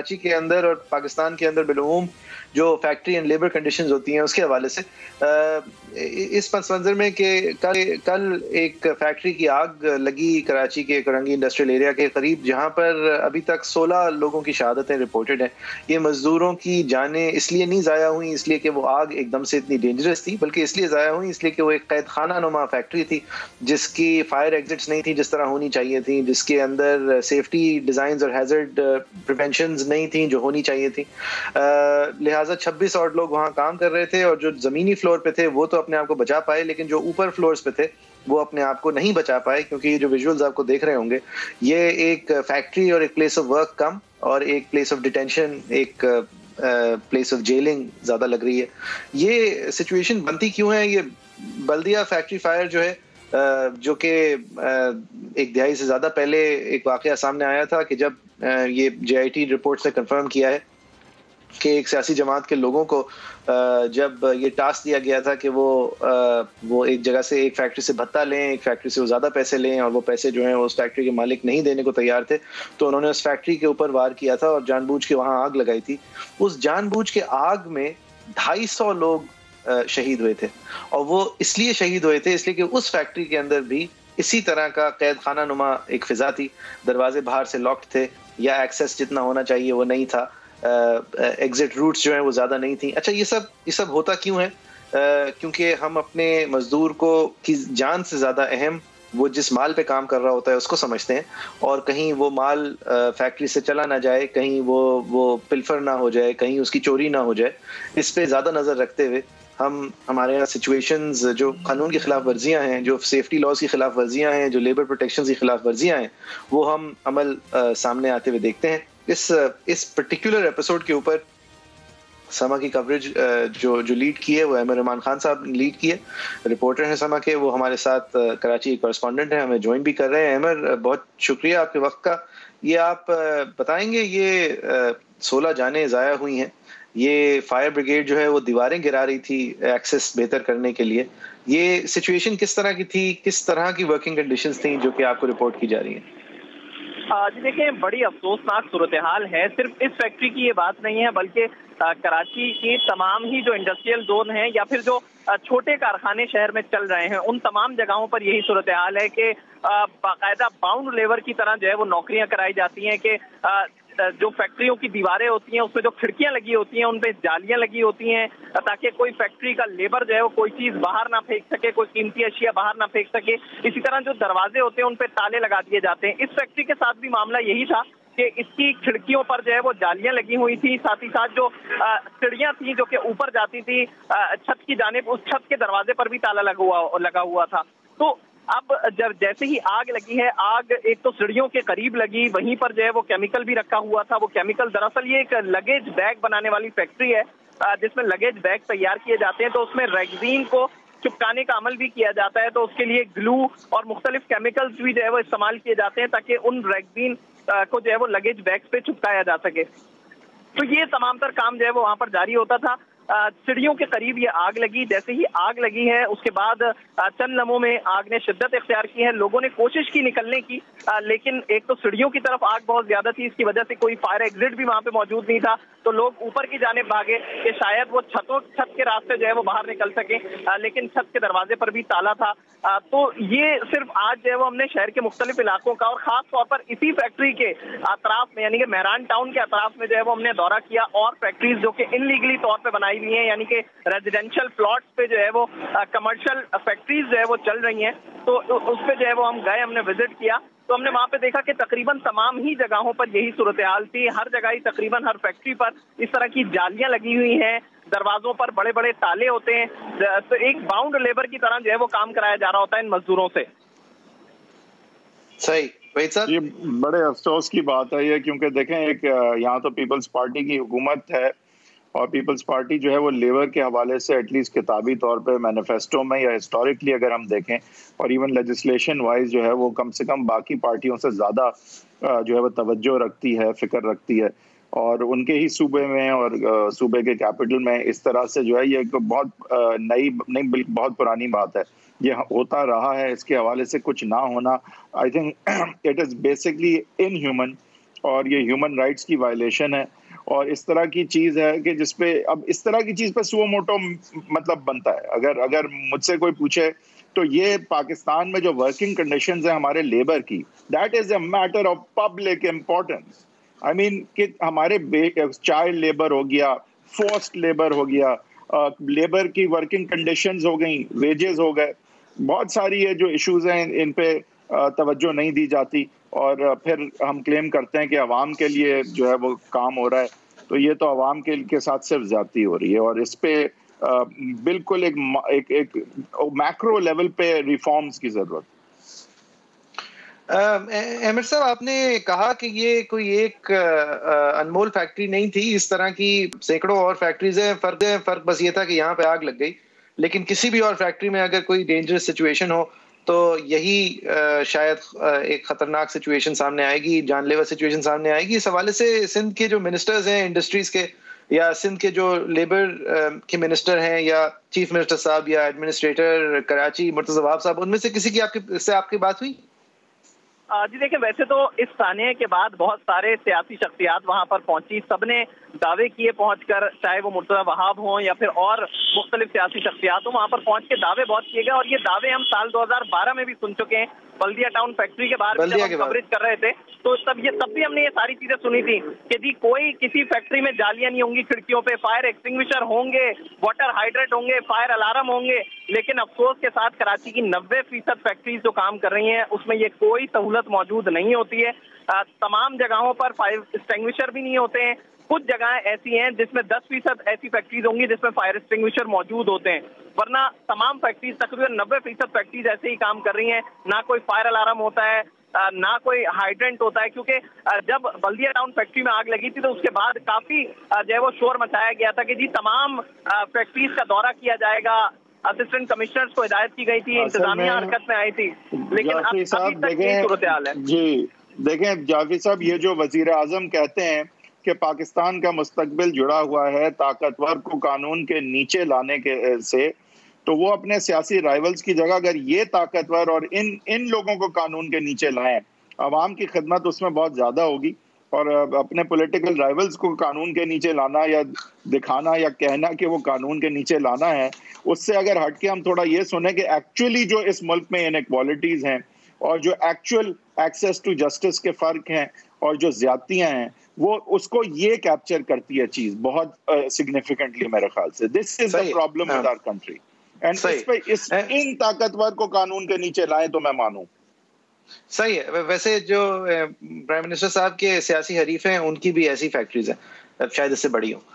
कराची के अंदर और पाकिस्तान के अंदर बिलूम जो फैक्ट्री एंड लेबर कंडीशंस होती हैं उसके हवाले से इस पस मंज़र में कि कल एक फैक्ट्री की आग लगी कराची के करंगी इंडस्ट्रियल एरिया के करीब, जहां पर अभी तक 16 लोगों की शहादतें रिपोर्टेड हैं। ये मजदूरों की जानें इसलिए नहीं ज़ाया हुई इसलिए कि वो आग एकदम से इतनी डेंजरस थी, बल्कि इसलिए ज़ाया हुई इसलिए कि वो एक कैद खाना नुमा फैक्ट्री थी जिसकी फायर एग्जिट्स नहीं थी जिस तरह होनी चाहिए थी, जिसके अंदर सेफ्टी डिज़ाइन और हैजर्ड प्रिवेंशंस नहीं थी जो होनी चाहिए थी। लिहाजा 26 और लोग वहाँ काम कर रहे थे और जो ज़मीनी फ्लोर पे थे वो तो अपने आप को बचा पाए, लेकिन जो ऊपर फ्लोर्स पे थे वो अपने आप को नहीं बचा पाए, क्योंकि ये जो विजुअल्स आपको देख रहे होंगे ये एक फैक्ट्री और एक प्लेस ऑफ वर्क कम और एक प्लेस ऑफ डिटेंशन, एक प्लेस ऑफ जेलिंग ज़्यादा लग रही है। ये सिचुएशन बनती क्यों है? ये बल्दिया फैक्ट्री फायर जो है जो कि एक दिहाई से ज़्यादा पहले एक वाक़या सामने आया था कि जब ये JIT रिपोर्ट्स ने कंफर्म किया है कि एक सियासी जमात के लोगों को जब ये टास्क दिया गया था कि वो एक जगह से एक फैक्ट्री से भत्ता लें, एक फैक्ट्री से वो ज़्यादा पैसे लें और वो पैसे जो हैं उस फैक्ट्री के मालिक नहीं देने को तैयार थे, तो उन्होंने उस फैक्ट्री के ऊपर वार किया था और जानबूझ के वहाँ आग लगाई थी। उस जानबूझ के आग में 250 लोग शहीद हुए थे और वो इसलिए शहीद हुए थे इसलिए कि उस फैक्ट्री के अंदर भी इसी तरह का कैद खाना नुमा एक फिजा थी, दरवाजे बाहर से लॉक्ड थे या एक्सेस जितना होना चाहिए वो नहीं था, एग्जिट रूट्स जो हैं वो ज़्यादा नहीं थी। अच्छा, ये सब होता क्यों है? क्योंकि हम अपने मजदूर को की जान से ज़्यादा अहम वो जिस माल पे काम कर रहा होता है उसको समझते हैं, और कहीं वो माल फैक्ट्री से चला ना जाए, कहीं वो पिल्फर ना हो जाए, कहीं उसकी चोरी ना हो जाए, इस पे ज़्यादा नज़र रखते हुए हमारे यहाँ सिचुएशंस जो कानून की खिलाफ वर्जियाँ हैं, जो सेफ्टी लॉज की खिलाफ वर्जियाँ हैं, जो लेबर प्रोटेक्शन की खिलाफ वर्जियाँ हैं, वो हम अमल सामने आते हुए देखते हैं। इस पर्टिकुलर एपिसोड के ऊपर समा की कवरेज जो लीड की है वो अहमद रहमान खान साहब लीड की है, रिपोर्टर हैं समा के, वो हमारे साथ कराची कॉरेस्पॉन्डेंट हैं, हमें ज्वाइन भी कर रहे हैं। अहमद, बहुत शुक्रिया आपके वक्त का। ये आप बताएंगे, ये 16 जानें ज़ाया हुई हैं, ये फायर ब्रिगेड जो है वो दीवारें गिरा रही थी एक्सेस बेहतर करने के लिए, ये सिचुएशन किस तरह की थी, किस तरह की वर्किंग कंडीशंस थी जो कि आपको रिपोर्ट की जा रही हैं? जी देखिए, बड़ी अफसोसनाक सूरत हाल है। सिर्फ इस फैक्ट्री की ये बात नहीं है, बल्कि कराची की तमाम ही जो इंडस्ट्रियल जोन है या फिर जो छोटे कारखाने शहर में चल रहे हैं, उन तमाम जगहों पर यही सूरत हाल है कि बाकायदा बाउंड लेबर की तरह जो है वो नौकरियां कराई जाती हैं कि जो फैक्ट्रियों की दीवारें होती हैं उसमें जो खिड़कियां लगी होती हैं उन पे जालियां लगी होती हैं ताकि कोई फैक्ट्री का लेबर जो है वो कोई चीज बाहर ना फेंक सके, कोई कीमती अशिया बाहर ना फेंक सके। इसी तरह जो दरवाजे होते हैं उन पे ताले लगा दिए जाते हैं। इस फैक्ट्री के साथ भी मामला यही था कि इसकी खिड़कियों पर जो है वो जालियां लगी हुई थी, साथ ही साथ जो सीढ़ियां थी जो कि ऊपर जाती थी छत की जानिब, उस छत के दरवाजे पर भी ताला लगा हुआ था। तो अब जब जैसे ही आग लगी है, आग एक तो सीढ़ियों के करीब लगी, वहीं पर जो है वो केमिकल भी रखा हुआ था। वो केमिकल दरअसल ये एक लगेज बैग बनाने वाली फैक्ट्री है जिसमें लगेज बैग तैयार किए जाते हैं, तो उसमें रेगजीन को चिपकाने का अमल भी किया जाता है, तो उसके लिए ग्लू और मुख्तलिफ केमिकल्स भी जो है वो इस्तेमाल किए जाते हैं ताकि उन रेगजीन को जो है वो लगेज बैग पे चिपकाया जा सके। तो ये तमाम तर काम जो है वो वहां पर जारी होता था। सीढ़ियों के करीब ये आग लगी। जैसे ही आग लगी है उसके बाद चंद लम्हों में आग ने शिद्दत इख्तियार की है। लोगों ने कोशिश की निकलने की, लेकिन एक तो सीढ़ियों की तरफ आग बहुत ज्यादा थी, इसकी वजह से कोई फायर एग्जिट भी वहां पे मौजूद नहीं था, तो लोग ऊपर की जानिब भागे कि शायद वो छत के रास्ते जो है वो बाहर निकल सके, लेकिन छत के दरवाजे पर भी ताला था। तो ये सिर्फ आज जो है वो हमने शहर के मुख्तलिफ इलाकों का और खास तौर पर इसी फैक्ट्री के अतराफ में यानी कि मेहरान टाउन के अतराफ में जो है वो हमने दौरा किया, और फैक्ट्रीज जो कि इनलीगली तौर पर बनाई हुई है यानी कि रेजिडेंशियल प्लॉट्स पे जो है वो कमर्शियल फैक्ट्रीज जो है वो चल रही हैं, तो उस पे जो है वो हम गए, हमने विजिट किया, तो हमने वहां पे देखा कि तकरीबन तमाम ही जगहों पर यही सूरत हाल थी। हर जगह ही तकरीबन हर फैक्ट्री पर इस तरह की जालियां लगी हुई हैं, दरवाजों पर बड़े बड़े ताले होते हैं, तो एक बाउंड लेबर की तरह जो है वो काम कराया जा रहा होता है इन मजदूरों से। सही वही सर, ये बड़े अफसोस की बात है ये, क्योंकि देखें एक यहाँ तो पीपल्स पार्टी की हुकूमत है और पीपल्स पार्टी जो है वो लेबर के हवाले से एटलीस्ट किताबी तौर पे मैनिफेस्टो में या हिस्टोरिकली अगर हम देखें और इवन लेजिस्लेशन वाइज जो है वो कम से कम बाकी पार्टियों से ज़्यादा जो है वो तवज्जो रखती है, फिक्र रखती है, और उनके ही सूबे में और सूबे के कैपिटल में इस तरह से जो है ये एक बहुत नहीं बहुत पुरानी बात है, ये होता रहा है। इसके हवाले से कुछ ना होना, I think it is basically inhuman اور یہ ہیومن رائٹس کی وائلیشن ہے، اور اس طرح کی چیز ہے کہ جس پہ اب اس طرح کی چیز پہ سو موٹو مطلب بنتا ہے۔ اگر مجھ سے کوئی پوچھے تو یہ پاکستان میں جو ورکنگ کنڈیشنز ہیں ہمارے لیبر کی، that is a matter of public importance. I mean کہ ہمارے چائلڈ لیبر ہو گیا، فورسڈ لیبر ہو گیا، لیبر کی ورکنگ کنڈیشنز ہو گئیں، ویجز ہو گئے، بہت ساری یہ جو ایشوز ہیں ان پہ توجہ نہیں دی جاتی، اور پھر ہم کلیم کرتے ہیں کہ عوام کے لیے جو ہے وہ کام ہو رہا ہے، تو یہ تو عوام کے ساتھ صرف زیادتی ہو رہی ہے، اور اس پہ بالکل ایک میکرو لیول پہ ریفارمز کی ضرورت۔ احمد صاحب، آپ نے کہا کہ یہ کوئی ایک انمول فیکٹری نہیں تھی، اس طرح کی سینکڑوں اور فیکٹریز ہیں، فرق بس یہ تھا کہ یہاں پہ آگ لگ گئی، لیکن کسی بھی اور فیکٹری میں اگر کوئی ڈینجرس سچویشن ہو تو یہی شاید ایک خطرناک سچویشن سامنے آئے گی، جان لیوا سچویشن سامنے آئے گی۔ اس حوالے سے سندھ کے جو منسٹرز ہیں انڈسٹریز کے، یا سندھ کے جو لیبر کے منسٹر ہیں، یا چیف منسٹر صاحب، یا ایڈمنسٹریٹر کراچی مرتضی وہاب صاحب، ان میں سے کسی کی آپ کی بات ہوئی؟ جی دیکھیں، ویسے تو اس سانحے کے بعد بہت سارے سیاسی شخصیات وہاں پر پہنچی، سب نے دعوے کیے پہنچ کر، چاہے وہ مرتضی وہاب ہوں یا پھر اور مختلف سیاسی شخصیات ہوں، وہاں پر پہنچ کے دعوے بہت کیے گئے، اور یہ دعوے ہم سال 2012 میں بھی سن چکے ہیں، بلدیہ ٹاؤن فیکٹری کے بارے میں جب ہم کوریج کر رہے تھے تو تب بھی ہم نے یہ ساری چیزیں سنی تھی کہ جی کوئی کسی فیکٹری میں جالیاں نہیں ہوں گی کھڑکیوں پہ، فائر ایکسٹنگوشر ہوں گے، واٹر ہائیڈرنٹ ہوں گے، فائر الارم ہوں گے، لیکن افسوس کے ساتھ کراچی کی 90% فیکٹریز جو کام کر رہی ہیں اس میں یہ کوئی سہولت موجود نہیں ہوتی ہے۔ تمام جگہوں پر فائر ایکسٹنگوشر بھی نہیں ہوتے ہیں، کچھ جگہیں ایسی ہیں جس میں 10% ایسی فیکٹریز ہوں گی جس میں فائر ایکسٹنگوشر موجود ہوتے ہیں، ورنہ تمام فیکٹریز تقریباً 90% فیکٹریز ایسے ہی کام کر رہی ہیں، نہ کوئی فائر الارم ہوتا ہے، نہ کوئی ہائیڈرنٹ ہوتا ہے، کیونکہ جب بلدیہ ٹاؤن فیکٹری میں آگ لگی تھی تو اس کے بعد کافی جو ہے وہ شور مچایا گیا تھا کہ جی تمام فیکٹریز کا دورہ کیا جائے گا، اسسٹنٹ کمشنرز کو ہدایت کی گئی تھی، انتظامیہ حرکت میں آئی تھی، لیکن ابھی تک یہ صورتحال ہے۔ جی دیکھیں جعفری صاحب، یہ جو وزیر اعظم کہتے ہیں کہ پاکستان کا مستقبل جڑا ہوا ہے طاقتور کو قانون کے نیچے لانے سے، تو وہ اپنے سیاسی رائیولز کی جگہ اگر یہ طاقتور اور ان لوگوں کو قانون کے نیچے لائیں، عوام کی خدمت اس میں بہت زیادہ ہوگی، اور اپنے پولیٹیکل رائیولز کو قانون کے نیچے لانا یا دکھانا یا کہنا کہ وہ قانون کے نیچے لانا ہے، اس سے اگر ہٹ کے ہم تھوڑا یہ سنیں کہ ایکچولی جو اس ملک میں انیکوالٹیز ہیں اور جو ایکچوئل ایکسیس ٹو جسٹس کے فرق ہیں اور جو زیادتیاں ہیں، وہ اس کو یہ کیپچر کرتی ہے چیز بہت سگنیفیکنٹلی میرے خیال سے۔ This is the problem with our country, and اس پہ ان طاقتور کو قانون کے نیچے لائیں تو میں مانوں۔ صحیح ہے۔ ویسے جو پرائم منسٹر صاحب کے سیاسی حریف ہیں ان کی بھی ایسی فیکٹریز ہیں، شاید اس سے بڑی ہوں۔